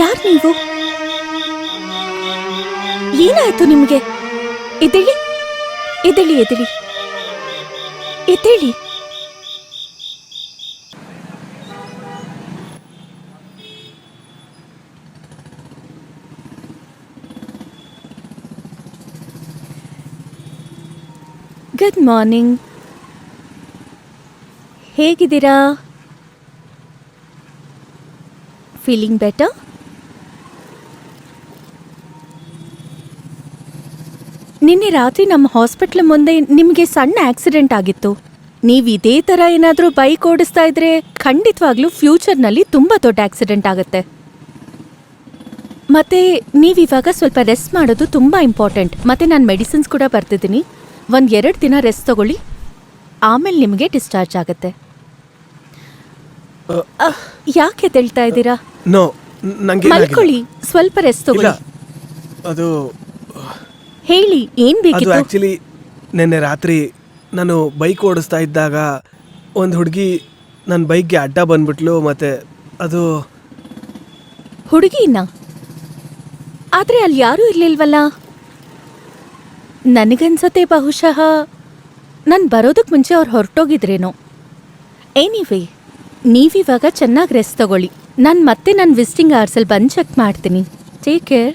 ಯಾರು ನೀವು? ಏನಾಯ್ತು ನಿಮಗೆ? ಎದ್ದೇಳಿ ಎದ್ದೇಳಿ ಎದ್ದೇಳಿ ಎದ್ದೇಳಿ. Good morning. ಹೇಗಿದ್ದೀರಾ? Feeling better? ನಿನ್ನೆ ರಾತ್ರಿ ನಮ್ಮ ಹಾಸ್ಪಿಟ್ಲ್ ಮುಂದೆ ನಿಮಗೆ ಸಣ್ಣ ಆಕ್ಸಿಡೆಂಟ್ ಆಗಿತ್ತು. ನೀವು ಇದೇ ಥರ ಏನಾದರೂ ಬೈಕ್ ಓಡಿಸ್ತಾ ಇದ್ರೆ ಖಂಡಿತವಾಗ್ಲೂ ಫ್ಯೂಚರ್ನಲ್ಲಿ ತುಂಬ ದೊಡ್ಡ ಆಕ್ಸಿಡೆಂಟ್ ಆಗುತ್ತೆ. ಮತ್ತೆ ನೀವಿವಾಗ ಸ್ವಲ್ಪ ರೆಸ್ಟ್ ಮಾಡೋದು ತುಂಬ ಇಂಪಾರ್ಟೆಂಟ್. ಮತ್ತೆ ನಾನು ಮೆಡಿಸಿನ್ಸ್ ಕೂಡ ಬರ್ತಿದ್ದೀನಿ. 1-2 ದಿನ ರೆಸ್ಟ್ ತಗೊಳ್ಳಿ, ಆಮೇಲೆ ನಿಮಗೆ ಡಿಸ್ಚಾರ್ಜ್ ಆಗುತ್ತೆ. ಯಾಕೆ ಎದ್ದೇಳ್ತಾ ಇದ್ದೀರಾ? ಮಲ್ಕೊಳ್ಳಿ, ಸ್ವಲ್ಪ ರೆಸ್ಟ್ ತಗೊಳ್ಳಿ. ಅದು ಹೇಳಿ, ಏನ್ ಬೇಕಿತ್ತು? ಆಕ್ಚುಲಿ ನಿನ್ನೆ ರಾತ್ರಿ ನಾನು ಬೈಕ್ ಓಡಿಸ್ತಾ ಇದ್ದಾಗ ಒಂದು ಹುಡುಗಿ ನನ್ನ ಬೈಕ್ಗೆ ಅಡ್ಡ ಬಂದ್ಬಿಟ್ಲು. ಮತ್ತೆ ಅದು ಹುಡುಗಿನ? ಆದ್ರೆ ಅಲ್ಲಿ ಯಾರೂ ಇರ್ಲಿಲ್ವಲ್ಲ. ನನಗನ್ಸತ್ತೆ ಬಹುಶಃ ನಾನು ಬರೋದಕ್ಕೆ ಮುಂಚೆ ಅವ್ರು ಹೊರಟೋಗಿದ್ರೇನೋ. ಎನಿವೇ, ನೀವಿವಾಗ ಚೆನ್ನಾಗಿ ರೆಸ್ಟ್ ತಗೊಳ್ಳಿ. ನಾನು ಮತ್ತೆ ನನ್ನ ವಿಸಿಟಿಂಗ್ ಅವರ್ಸಲ್ಲಿ ಬಂದು ಚೆಕ್ ಮಾಡ್ತೀನಿ. Take care.